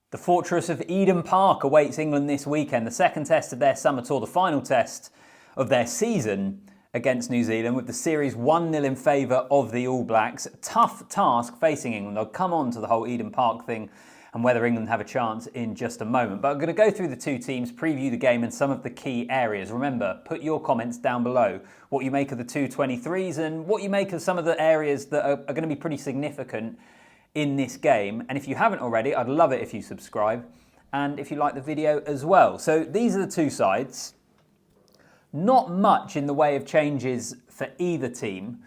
The fortress of Eden Park awaits England this weekend, the second test of their summer tour, the final test of their season against New Zealand, with the series 1-0 in favour of the All Blacks. Tough task facing England. I'll come on to the whole Eden Park thing and whether England have a chance in just a moment. But I'm going to go through the two teams, preview the game and some of the key areas. Remember, put your comments down below, what you make of the two 23s and what you make of some of the areas that are going to be pretty significant in this game. And if you haven't already, I'd love it if you subscribe and if you like the video as well. So these are the two sides. Not much in the way of changes for either team.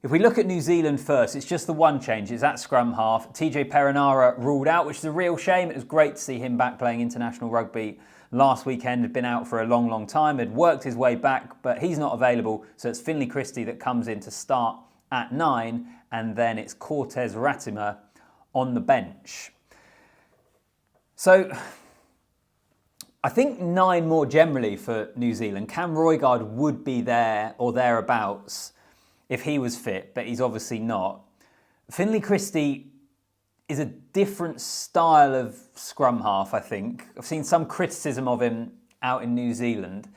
If we look at New Zealand first, it's just the one change. It's at scrum half. TJ Perenara ruled out, which is a real shame. It was great to see him back playing international rugby last weekend. Had been out for a long, long time. Had worked his way back, but he's not available. So it's Finlay Christie that comes in to start at 9, and then it's Cortez Ratima on the bench. So I think 9 more generally for New Zealand. Cam Roigard would be there or thereabouts if he was fit, but he's obviously not. Finlay Christie is a different style of scrum half, I think. I've seen some criticism of him out in New Zealand.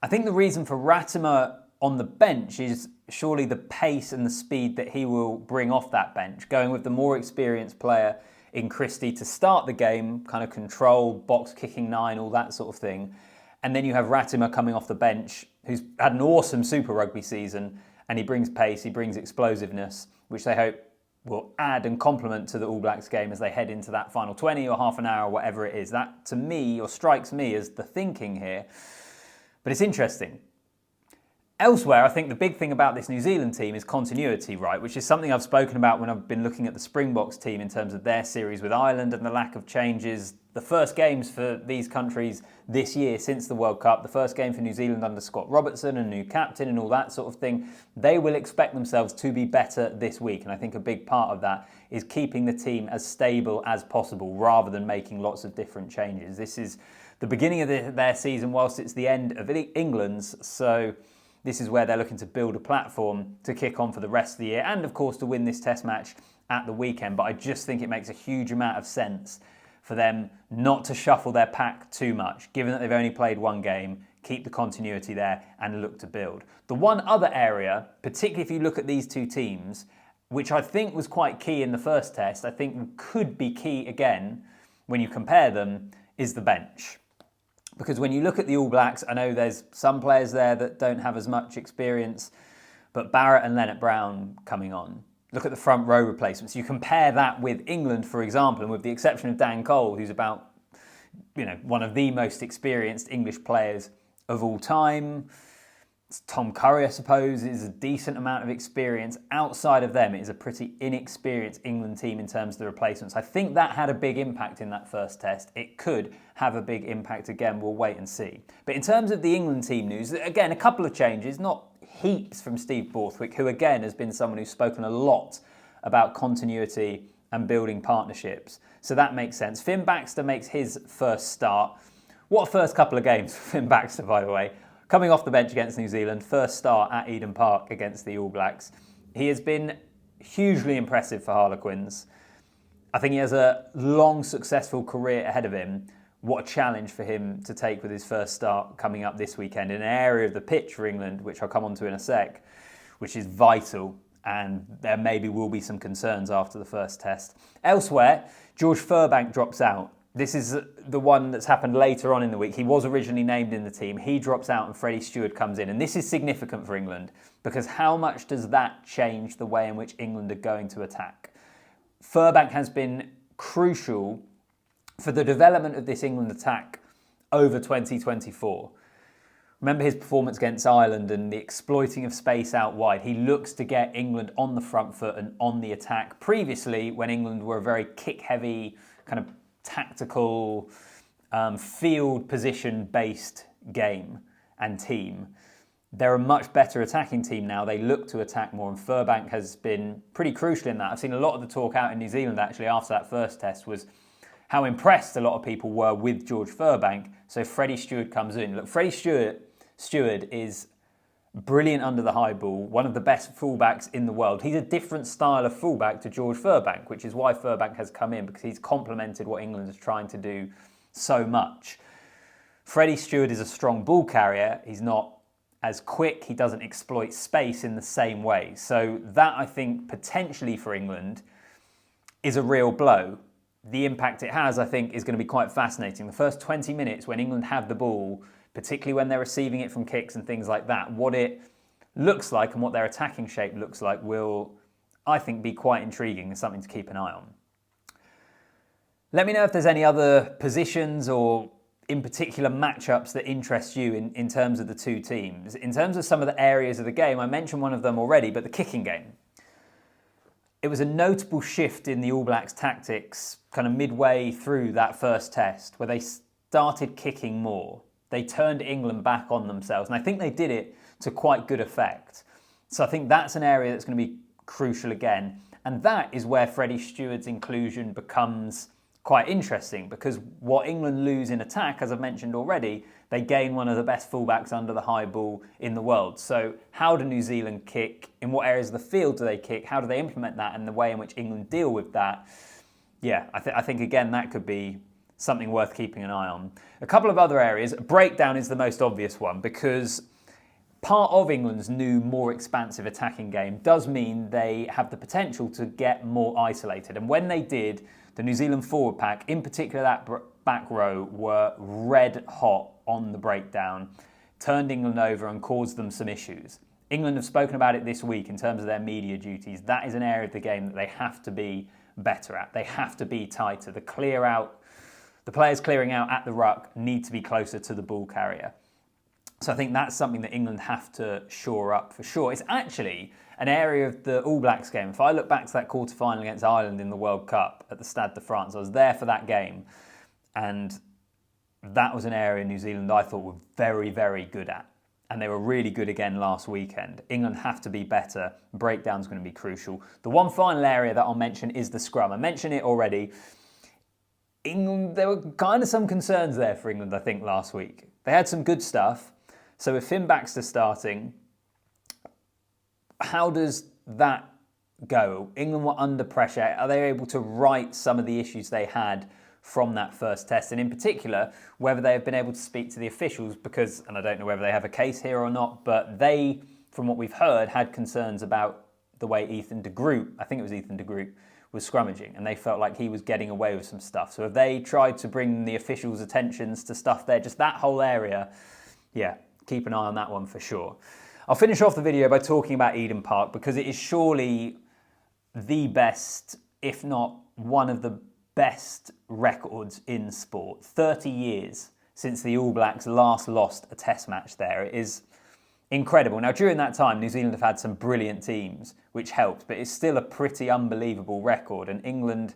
I think the reason for Ratima on the bench is surely the pace and the speed that he will bring off that bench, going with the more experienced player in Christie to start the game, kind of control, box kicking 9, all that sort of thing. And then you have Ratima coming off the bench, who's had an awesome Super Rugby season, and he brings pace, he brings explosiveness, which they hope will add and complement to the All Blacks game as they head into that final 20 or half an hour, or whatever it is. That, to me, or strikes me as the thinking here. But it's interesting. Elsewhere, I think the big thing about this New Zealand team is continuity, right? Which is something I've spoken about when I've been looking at the Springboks team in terms of their series with Ireland and the lack of changes. The first games for these countries this year since the World Cup, the first game for New Zealand under Scott Robertson, a new captain and all that sort of thing, they will expect themselves to be better this week. And I think a big part of that is keeping the team as stable as possible rather than making lots of different changes. This is the beginning of their season whilst it's the end of England's. So this is where they're looking to build a platform to kick on for the rest of the year and, of course, to win this test match at the weekend. But I just think it makes a huge amount of sense for them not to shuffle their pack too much, given that they've only played one game, keep the continuity there and look to build. The one other area, particularly if you look at these two teams, which I think was quite key in the first test, I think could be key again when you compare them, is the bench. Because when you look at the All Blacks, I know there's some players there that don't have as much experience, but Barrett and Leonard Brown coming on. Look at the front row replacements. You compare that with England, for example, and with the exception of Dan Cole, who's about, one of the most experienced English players of all time. Tom Curry, I suppose, is a decent amount of experience. Outside of them, it is a pretty inexperienced England team in terms of the replacements. I think that had a big impact in that first test. It could have a big impact again. We'll wait and see. But in terms of the England team news, again, a couple of changes, not heaps from Steve Borthwick, who again has been someone who's spoken a lot about continuity and building partnerships. So that makes sense. Finn Baxter makes his first start. What a first couple of games for Finn Baxter, by the way. Coming off the bench against New Zealand, first start at Eden Park against the All Blacks. He has been hugely impressive for Harlequins. I think he has a long, successful career ahead of him. What a challenge for him to take with his first start coming up this weekend in an area of the pitch for England, which I'll come on to in a sec, which is vital, and there maybe will be some concerns after the first test. Elsewhere, George Furbank drops out. This is the one that's happened later on in the week. He was originally named in the team. He drops out and Freddie Stewart comes in. And this is significant for England because how much does that change the way in which England are going to attack? Furbank has been crucial for the development of this England attack over 2024. Remember his performance against Ireland and the exploiting of space out wide. He looks to get England on the front foot and on the attack. Previously, when England were a very kick-heavy, kind of tactical, field position-based game and team, they're a much better attacking team now. They look to attack more, and Furbank has been pretty crucial in that. I've seen a lot of the talk out in New Zealand, actually, after that first test was how impressed a lot of people were with George Furbank. So Freddie Stewart comes in. Look, Freddie Stewart is brilliant under the high ball, one of the best fullbacks in the world. He's a different style of fullback to George Furbank, which is why Furbank has come in, because he's complemented what England is trying to do so much. Freddie Stewart is a strong ball carrier. He's not as quick. He doesn't exploit space in the same way. So that, I think, potentially for England is a real blow. The impact it has, I think, is going to be quite fascinating. The first 20 minutes when England have the ball, particularly when they're receiving it from kicks and things like that, what it looks like and what their attacking shape looks like will, I think, be quite intriguing and something to keep an eye on. Let me know if there's any other positions or in particular matchups that interest you in terms of the two teams. In terms of some of the areas of the game, I mentioned one of them already, but the kicking game. It was a notable shift in the All Blacks' tactics kind of midway through that first test where they started kicking more. They turned England back on themselves, and I think they did it to quite good effect. So I think that's an area that's going to be crucial again, and that is where Freddie Stewart's inclusion becomes quite interesting, because what England lose in attack, as I've mentioned already, they gain one of the best fullbacks under the high ball in the world. So how do New Zealand kick? In what areas of the field do they kick? How do they implement that and the way in which England deal with that? Yeah, I think again, that could be something worth keeping an eye on. A couple of other areas. Breakdown is the most obvious one, because part of England's new, more expansive attacking game does mean they have the potential to get more isolated. And when they did, the New Zealand forward pack, in particular that back row, were red hot on the breakdown, turned England over and caused them some issues. England have spoken about it this week in terms of their media duties. That is an area of the game that they have to be better at. They have to be tighter. The players clearing out at the ruck need to be closer to the ball carrier. So I think that's something that England have to shore up for sure. It's actually an area of the All Blacks game. If I look back to that quarter-final against Ireland in the World Cup at the Stade de France, I was there for that game, and that was an area New Zealand I thought were very, very good at. And they were really good again last weekend. England have to be better. Breakdown's going to be crucial. The one final area that I'll mention is the scrum. I mentioned it already. England, there were kind of some concerns there for England, I think, last week. They had some good stuff. So with Finn Baxter starting, how does that go? England were under pressure. Are they able to right some of the issues they had from that first test? And in particular, whether they have been able to speak to the officials, because, and I don't know whether they have a case here or not, but they, from what we've heard, had concerns about the way Ethan de Groot, I think it was Ethan de Groot, was scrummaging, and they felt like he was getting away with some stuff. So have they tried to bring the officials' attentions to stuff there? Just that whole area, yeah, keep an eye on that one for sure. I'll finish off the video by talking about Eden Park, because it is surely the best, if not one of the best records in sport. 30 years since the All Blacks last lost a test match there. It is incredible. Now, during that time, New Zealand have had some brilliant teams, which helped, but it's still a pretty unbelievable record, and England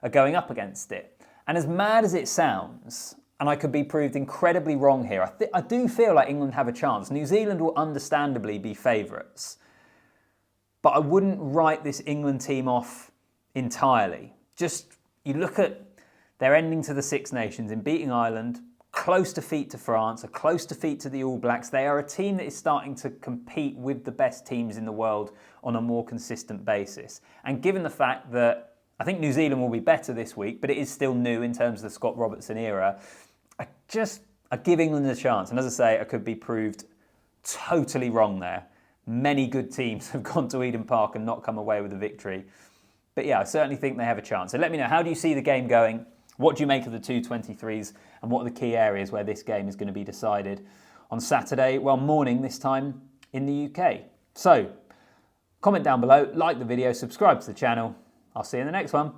are going up against it. And as mad as it sounds, and I could be proved incredibly wrong here, I do feel like England have a chance. New Zealand will understandably be favourites, but I wouldn't write this England team off entirely. Just, you look at their ending to the Six Nations in beating Ireland, close defeat to France, a close defeat to the All Blacks. They are a team that is starting to compete with the best teams in the world on a more consistent basis. And given the fact that I think New Zealand will be better this week, but it is still new in terms of the Scott Robertson era, I give England a chance. And as I say, I could be proved totally wrong there. Many good teams have gone to Eden Park and not come away with a victory. But yeah, I certainly think they have a chance. So let me know, how do you see the game going? What do you make of the 223s, and what are the key areas where this game is going to be decided on Saturday, well, morning this time in the UK? So, comment down below, like the video, subscribe to the channel. I'll see you in the next one.